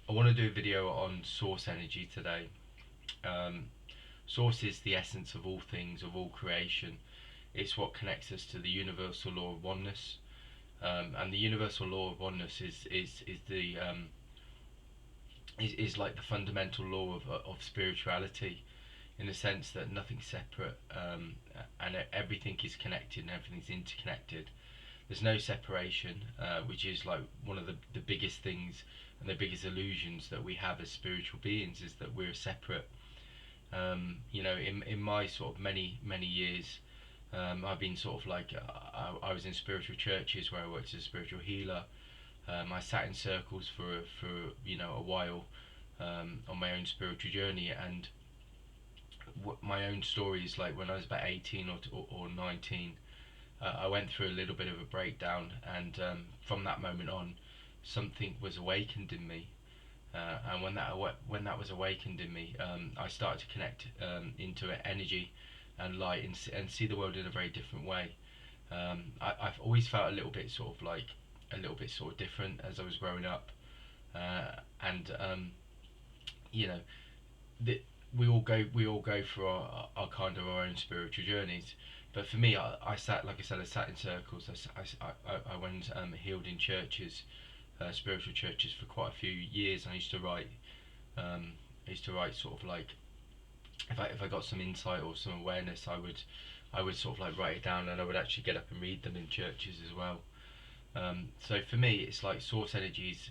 I want to do a video on source energy today. Um, Source is the essence of all things, of all creation. It's what connects us to the universal law of oneness. And the universal law of oneness is like the fundamental law of spirituality, in the sense that nothing's separate, and everything is connected and everything's interconnected. There's no separation, which is like one of the biggest things and the biggest illusions that we have as spiritual beings, is that we're separate. In my sort of many years, I've been sort of like, I was in spiritual churches where I worked as a spiritual healer. I sat in circles for a while, on my own spiritual journey. And my own story is like, when I was about 18 or 19, I went through a little bit of a breakdown, and from that moment on, something was awakened in me. And when that was awakened in me, I started to connect into energy and light, and see the world in a very different way. I've always felt a little bit sort of different as I was growing up, and you know, the, we all go through our kind of our own spiritual journeys. But for me, I sat, like I said, I sat in circles. I went, healed in churches, spiritual churches, for quite a few years. I used to write. I used to write sort of like, if I got some insight or some awareness, I would sort of like write it down, and I would actually get up and read them in churches as well. So for me, it's like source energy is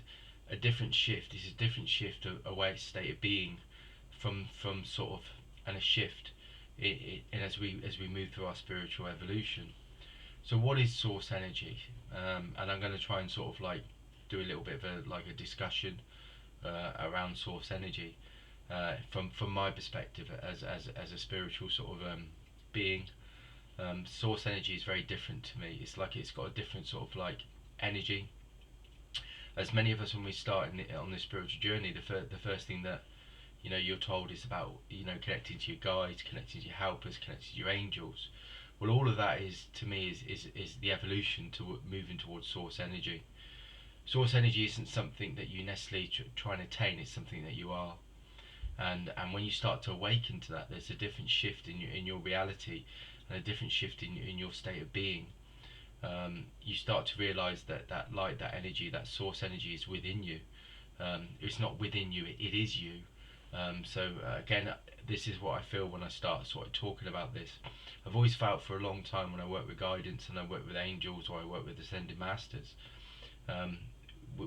a different shift. It's a different shift, away state of being, from sort of, and a shift in as we move through our spiritual evolution. So what is source energy? And I'm going to try and sort of like do a little bit of a discussion around source energy, from my perspective as a spiritual sort of being. Source energy is very different to me. It's like it's got a different sort of like energy. As many of us, when we start on this spiritual journey, the first thing that you're told is about connecting to your guides, connecting to your helpers, connecting to your angels. Well, all of that is, to me, is the evolution to moving towards source energy. Source energy isn't something that you necessarily try and attain. It's something that you are. And when you start to awaken to that, there's a different shift in your reality, and a different shift in your state of being. You start to realize that light, that energy, that source energy is within you. It's not within you, it is you. Again, this is what I feel when I start sort of talking about this. I've always felt for a long time, when I work with guidance and I work with angels, or I work with ascended masters,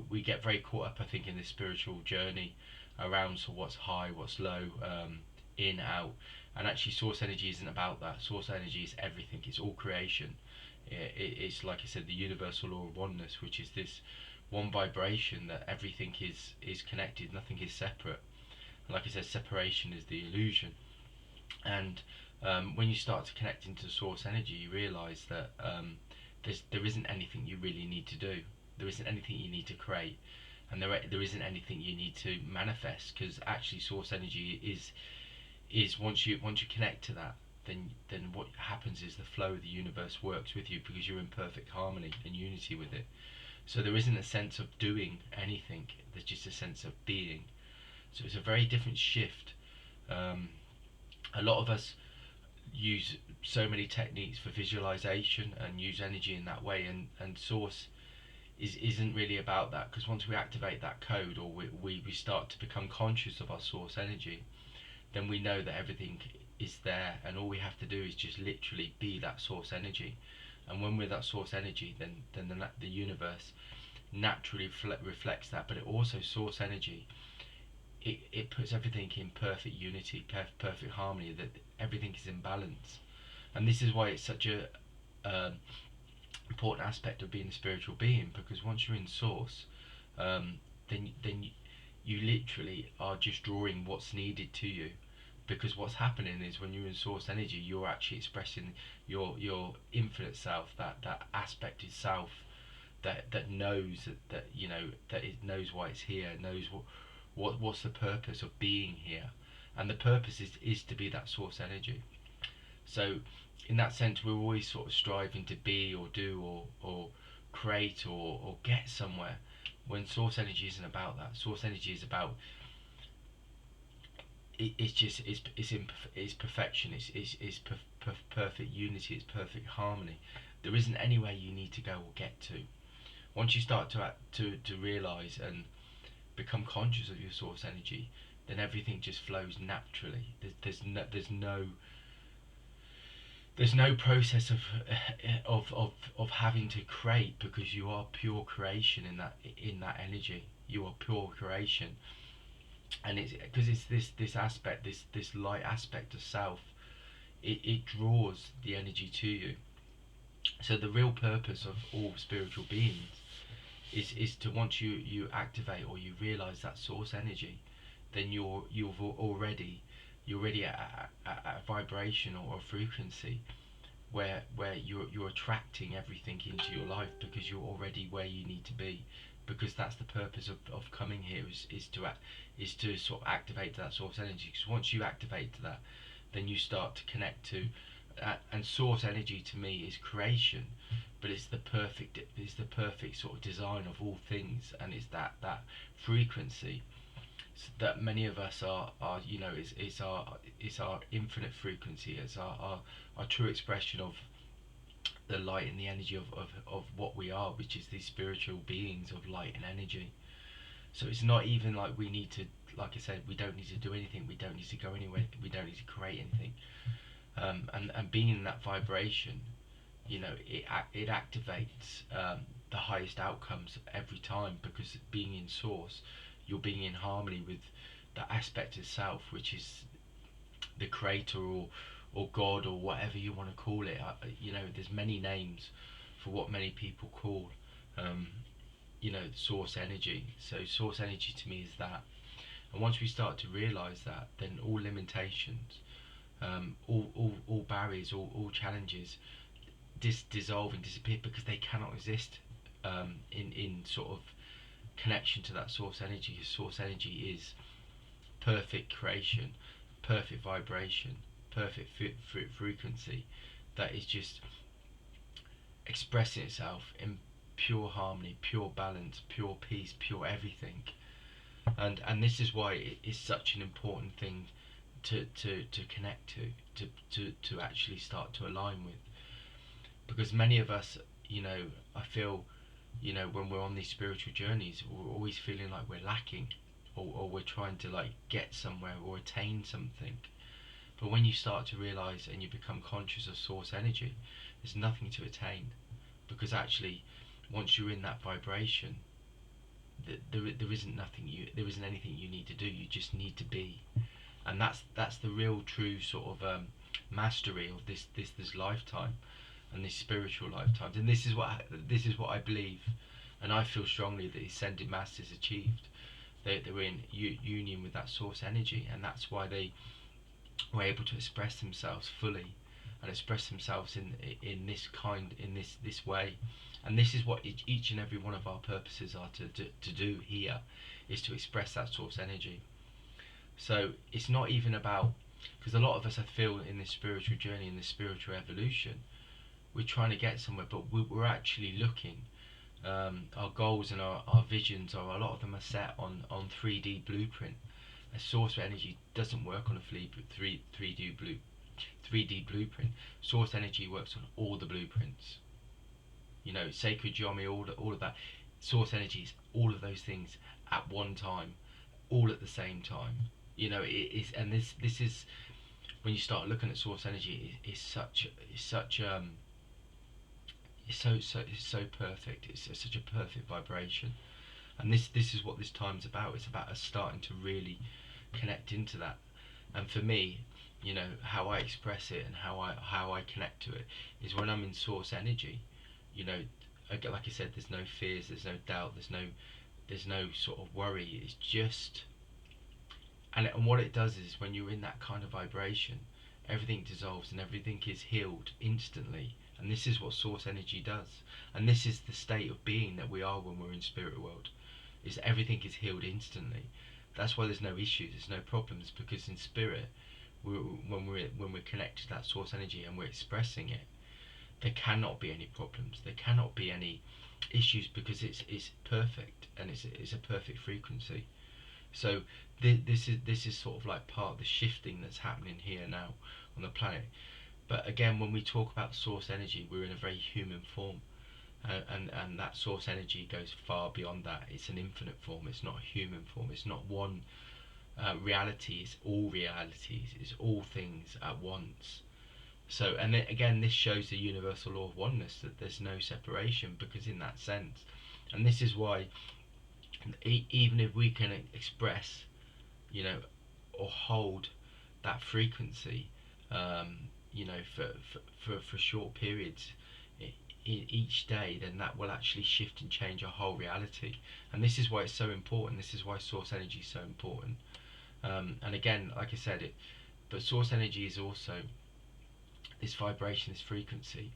we get very caught up, I think, in this spiritual journey around, so what's high, what's low, in, out. And actually, source energy isn't about that. Source energy is everything. It's all creation. It's, like I said, the universal law of oneness, which is this one vibration, that everything is connected. Nothing is separate. And like I said, separation is the illusion. And when you start to connect into source energy, you realize that there isn't anything you really need to do. There isn't anything you need to create, and there isn't anything you need to manifest, because actually source energy is once you connect to that, then what happens is the flow of the universe works with you, because you're in perfect harmony and unity with it. So there isn't a sense of doing anything. There's just a sense of being. So it's a very different shift. A lot of us use so many techniques for visualization and use energy in that way, and source isn't really about that, because once we activate that code, or we start to become conscious of our source energy, then we know that everything is there, and all we have to do is just literally be that source energy. And when we're that source energy, then the universe naturally reflects that. But it also, source energy, it puts everything in perfect unity, perfect harmony, that everything is in balance. And this is why it's such a important aspect of being a spiritual being, because once you're in source, then you literally are just drawing what's needed to you. Because what's happening is, when you're in source energy, you're actually expressing your infinite self, that aspect itself, that knows that it knows why it's here, knows what's the purpose of being here. And the purpose is to be that source energy. So in that sense, we're always sort of striving to be, or do, or create, or get somewhere, when source energy isn't about that. Source energy is about it's just it's perfection. It's perfect unity. It's perfect harmony. There isn't anywhere you need to go or get to. Once you start to realize and become conscious of your source energy, then everything just flows naturally. There's no process of having to create, because you are pure creation in that energy. You are pure creation, and it's because it's this aspect, this light aspect of self. It draws the energy to you. So the real purpose of all spiritual beings is to, once you activate or you realize that source energy, then you're already at a vibration or a frequency where you're attracting everything into your life, because you're already where you need to be, because that's the purpose of coming here, is to sort of activate that source energy. Because once you activate that, then you start to connect to and source energy to me is creation, but it's the perfect sort of design of all things, and it's that frequency that many of us are is our infinite frequency. It's our true expression of the light and the energy of what we are, which is these spiritual beings of light and energy. So it's not even like we need to, like I said, we don't need to do anything, we don't need to go anywhere, we don't need to create anything. And being in that vibration, it activates the highest outcomes every time, because being in source, you're being in harmony with the aspect of self, which is the creator or God or whatever you want to call it. There's many names for what many people call source energy. So source energy to me is that. And once we start to realize that, then all limitations, all barriers, all challenges dissolve and disappear, because they cannot exist in sort of connection to that source energy. Source energy is perfect creation, perfect vibration, perfect frequency, that is just expressing itself in pure harmony, pure balance, pure peace, pure everything. And this is why it is such an important thing to connect to actually start to align with. Because many of us, I feel, when we're on these spiritual journeys, we're always feeling like we're lacking, or we're trying to like get somewhere or attain something. But when you start to realize and you become conscious of source energy, there's nothing to attain, because actually, once you're in that vibration, there isn't anything you need to do. You just need to be, and that's the real true sort of mastery of this lifetime and this spiritual lifetimes. And this is what I believe, and I feel strongly that the ascended masters achieved. They were in union with that source energy, and that's why they were able to express themselves fully and express themselves in this way. And this is what each and every one of our purposes are to do here, is to express that source energy. So it's not even about, because a lot of us, I feel, in this spiritual journey, in this spiritual evolution, we're trying to get somewhere, but we're actually looking. Our goals and our visions, a lot of them are set on 3D blueprint. A source of energy doesn't work on a 3D blueprint. Source energy works on all the blueprints. Sacred geometry, all of that. Source energy is all of those things at one time, all at the same time. It is, and this is when you start looking at source energy. It's so perfect. It's such a perfect vibration, and this is what this time's about. It's about us starting to really connect into that. And for me, how I express it and how I connect to it is when I'm in source energy. Like I said, there's no fears, there's no doubt, there's no sort of worry. It's just, and what it does is, when you're in that kind of vibration, everything dissolves and everything is healed instantly. And this is what source energy does, and this is the state of being that we are when we're in spirit world. Is everything is healed instantly. That's why there's no issues, there's no problems, because in spirit, when we're connected to that source energy and we're expressing it, there cannot be any problems. There cannot be any issues because it's perfect, and it's a perfect frequency. So this is sort of like part of the shifting that's happening here now on the planet. But again, when we talk about source energy, we're in a very human form, and that source energy goes far beyond that. It's an infinite form. It's not a human form. It's not one reality. It's all realities. It's all things at once. So, and then, again, this shows the universal law of oneness, that there's no separation, because in that sense, and this is why, even if we can express, you know, or hold that frequency, you know, for short periods each day, then that will actually shift and change our whole reality. And this is why it's so important. This is why source energy is so important. And again, like I said, but source energy is also this vibration, this frequency,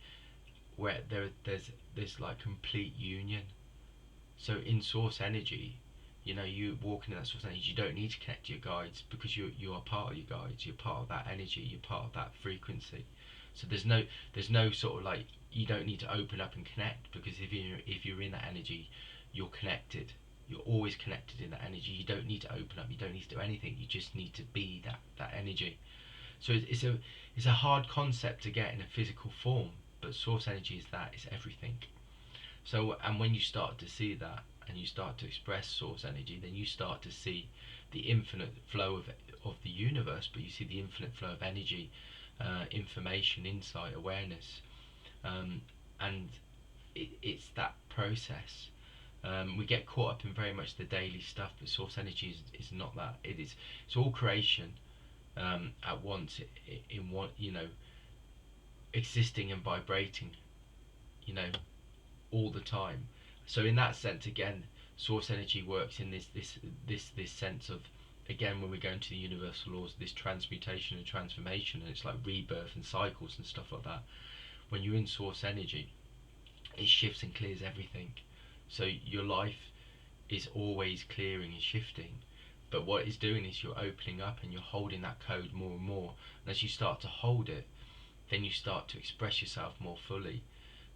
where there's like complete union. So in source energy, you know, you walking in that source energy, you don't need to connect to your guides, because you are part of your guides. You're part of that energy. You're part of that frequency. So there's no sort of like, you don't need to open up and connect, because if you're in that energy, you're connected. You're always connected in that energy. You don't need to open up. You don't need to do anything. You just need to be that energy. So it's a hard concept to get in a physical form, but source energy is that. It's everything. So, and when you start to see that, and you start to express source energy, then you start to see the infinite flow of the universe, but you see the infinite flow of energy, information, insight, awareness, and it's that process. We get caught up in very much the daily stuff, but source energy is not that. It's all creation, at once, in one, you know, existing and vibrating, you know, all the time. So in that sense, again, source energy works in this sense of, again, when we go into the universal laws, this transmutation and transformation, and it's like rebirth and cycles and stuff like that. When you're in source energy, it shifts and clears everything. So your life is always clearing and shifting, but what it's doing is you're opening up and you're holding that code more and more. And as you start to hold it, then you start to express yourself more fully.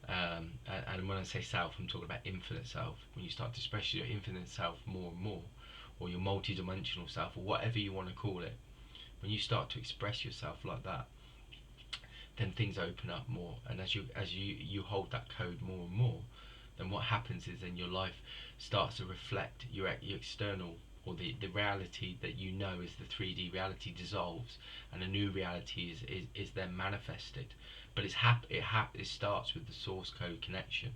And when I say self, I'm talking about infinite self. When you start to express your infinite self more and more, or your multi-dimensional self, or whatever you want to call it, when you start to express yourself like that, then things open up more. And as you hold that code more and more, then what happens is then your life starts to reflect your external, or the reality that you know as the 3D reality dissolves, and a new reality is then manifested. But it starts with the source code connection.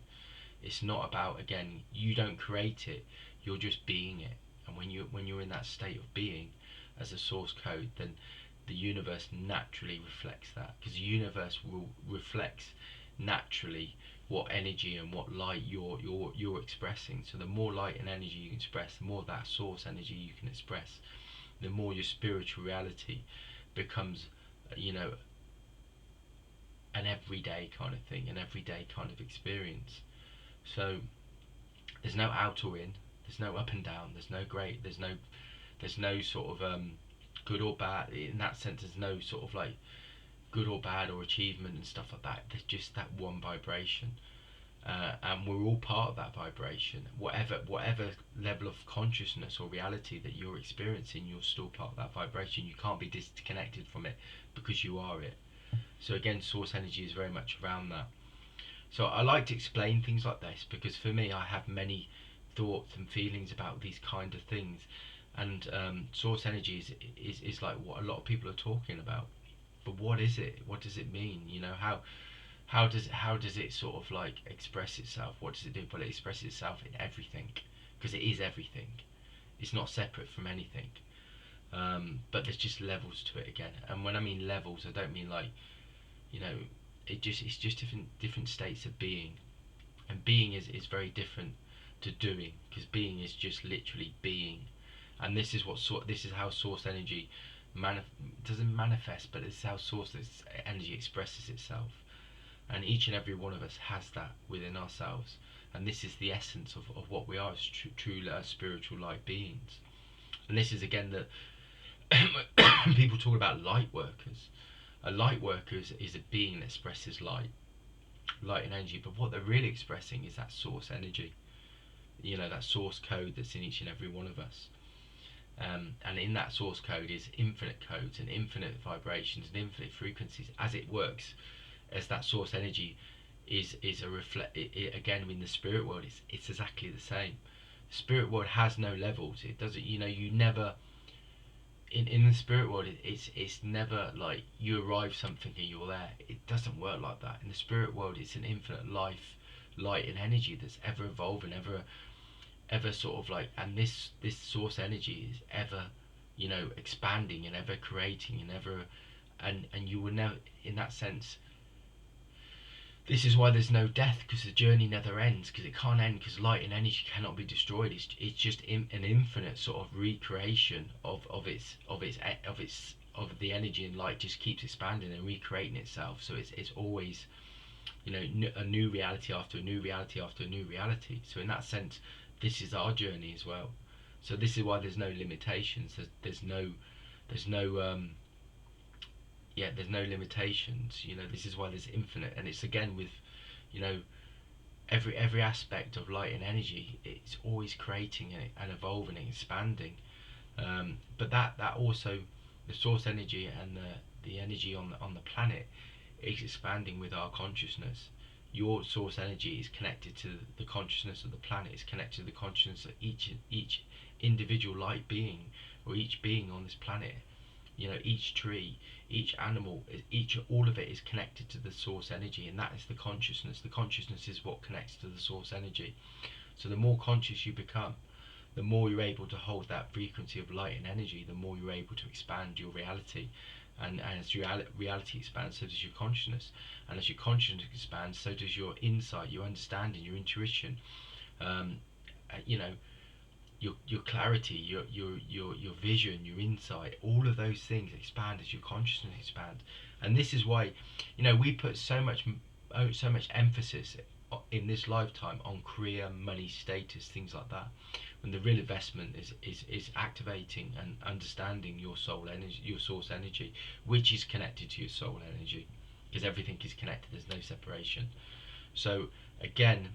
It's not about, again, you don't create it, you're just being it. And when you're in that state of being as a source code, then the universe naturally reflects that, because the universe will reflects naturally what energy and what light you're expressing. So the more light and energy you can express, the more that source energy you can express, the more your spiritual reality becomes, you know, an everyday kind of thing, an everyday kind of experience. So there's no out or in, there's no up and down, there's no great, there's no sort of good or bad. In that sense, there's no sort of like good or bad or achievement and stuff like that. There's just that one vibration, and we're all part of that vibration. Whatever level of consciousness or reality that you're experiencing, you're still part of that vibration. You can't be disconnected from it, because you are it. So again, source energy is very much around that. So I like to explain things like this, because for me, I have many thoughts and feelings about these kind of things, and source energy is like what a lot of people are talking about. But what is it? What does it mean? You know, how does it sort of like express itself? What does it do? Well, it expresses itself in everything, because it is everything. It's not separate from anything. But there's just levels to it again. And when I mean levels, I don't mean like, you know, it's just different states of being. And being is very different to doing, because being is just literally being. And this is how source energy doesn't manifest, but it's how source energy expresses itself. And each and every one of us has that within ourselves. And this is the essence of what we are as true spiritual light beings. And this is again the people talk about light workers. A light worker is a being that expresses light. light and energy, but what they're really expressing is that source energy, that source code that's in each and every one of us. And in that source code is infinite codes and infinite vibrations and infinite frequencies as it works, as that source energy is a reflect. Again, in the spirit world, it's exactly the same. The spirit world has no levels. It doesn't. You never. In the spirit world, it's never like you arrive something and you're there. It doesn't work like that. In the spirit world, it's an infinite life, light, and energy that's ever evolving, ever sort of like, and this source energy is ever, expanding and ever creating and ever, and you will never, in that sense. This is why there's no death, because the journey never ends, because it can't end, because light and energy cannot be destroyed. It's just an infinite sort of recreation of the energy, and light just keeps expanding and recreating itself. So it's always, a new reality after a new reality after a new reality. So in that sense, this is our journey as well. So this is why there's no limitations. There's no limitations. This is why there's infinite, and it's again with, every aspect of light and energy. It's always creating and evolving and expanding. But that also, the source energy and the energy on the planet is expanding with our consciousness. Your source energy is connected to the consciousness of the planet. It's connected to the consciousness of each individual light being, or each being on this planet. Each tree, each animal, all of it is connected to the source energy, and that is the consciousness. The consciousness is what connects to the source energy. So the more conscious you become, the more you're able to hold that frequency of light and energy, the more you're able to expand your reality. And as your reality expands, so does your consciousness. And as your consciousness expands, so does your insight, your understanding, your intuition. Your clarity, your vision, your insight, all of those things expand as your consciousness expands. And this is why, we put so much emphasis in this lifetime on career, money, status, things like that, when the real investment is activating and understanding your soul energy, your source energy, which is connected to your soul energy, because everything is connected. There's no separation. So again,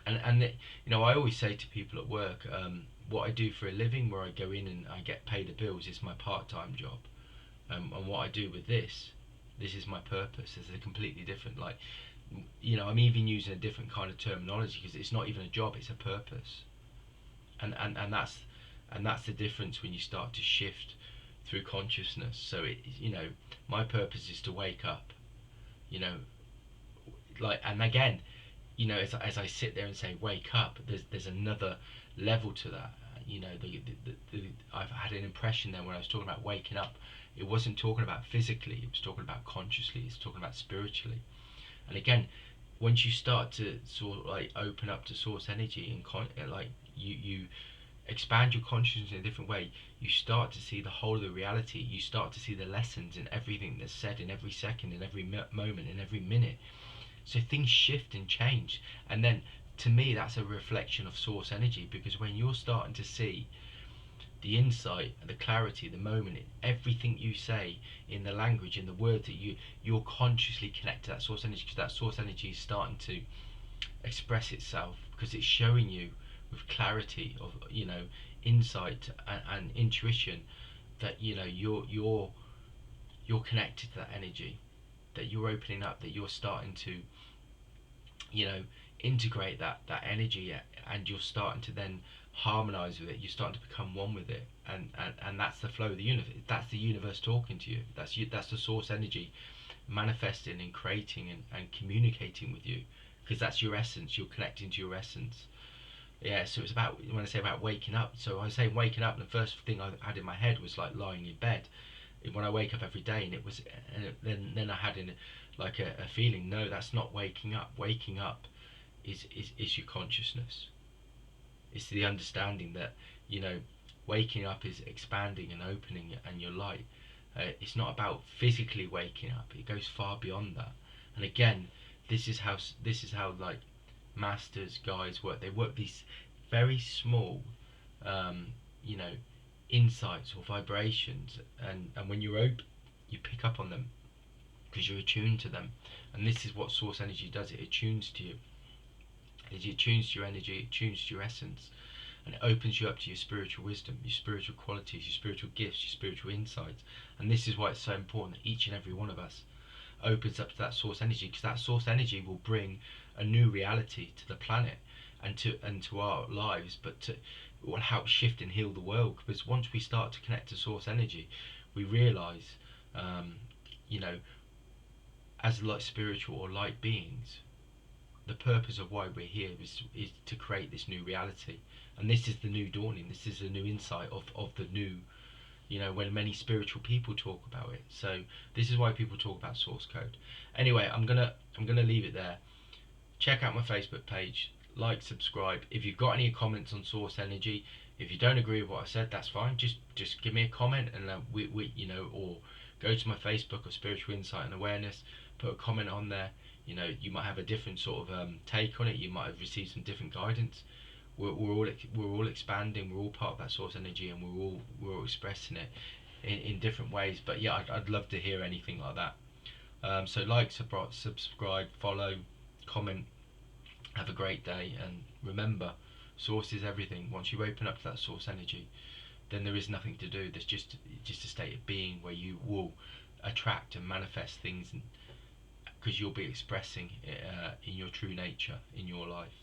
and I always say to people at work, what I do for a living, where I go in and I get paid the bills, is my part-time job. And what I do with this is my purpose. It's a completely different, I'm even using a different kind of terminology, because it's not even a job, it's a purpose. And that's the difference when you start to shift through consciousness. So my purpose is to wake up, and again, as I sit there and say wake up, there's another level to that. I've had an impression then when I was talking about waking up, it wasn't talking about physically, it was talking about consciously, it's talking about spiritually. And again, once you start to sort of open up to source energy and you expand your consciousness in a different way, you start to see the whole of the reality. You start to see the lessons in everything that's said in every second, in every moment, in every minute. So things shift and change, and then to me that's a reflection of source energy, because when you're starting to see the insight, the clarity, the moment, everything you say, in the language, in the words that you're consciously connect to that source energy, because that source energy is starting to express itself, because it's showing you with clarity of insight and intuition that you're connected to that energy, that you're opening up, that you're starting to integrate that energy, and you're starting to then harmonize with it. You're starting to become one with it, and that's the flow of the universe. That's the universe talking to you. That's the source energy manifesting and creating and communicating with you, because that's your essence. You're connecting to your essence. Yeah, so it's about, when I say about waking up, so I say waking up, and the first thing I had in my head was like lying in bed when I wake up every day, and it was, and then I had a feeling, no, that's not waking up. Waking up is your consciousness. It's the understanding that waking up is expanding and opening and your light. It's not about physically waking up. It goes far beyond that. And again, this is how masters, guides work. They work these very small insights or vibrations, and when you're open, you pick up on them. because you're attuned to them. And this is what source energy does. It attunes to you. It attunes to your energy, it attunes to your essence, and it opens you up to your spiritual wisdom, your spiritual qualities, your spiritual gifts, your spiritual insights. And this is why it's so important that each and every one of us opens up to that source energy, because that source energy will bring a new reality to the planet and to our lives, but it will help shift and heal the world. Because once we start to connect to source energy, we realize, um, you know, as light spiritual or light beings, the purpose of why we're here is to create this new reality. And this is the new dawning, this is the new insight of the new, when many spiritual people talk about it. So this is why people talk about source code. Anyway, I'm gonna leave it there. Check out my Facebook page, like, subscribe. If you've got any comments on source energy, if you don't agree with what I said, that's fine. Just give me a comment, and or go to my Facebook or Spiritual Insight and Awareness, put a comment on there. You might have a different sort of take on it. You might have received some different guidance. We're all expanding. We're all part of that source energy, and we're all expressing it in different ways. But yeah, I'd love to hear anything like that. So like, subscribe, follow, comment. Have a great day, and remember, source is everything. Once you open up to that source energy, then there is nothing to do. There's just a state of being where you will attract and manifest things, because you'll be expressing in your true nature in your life.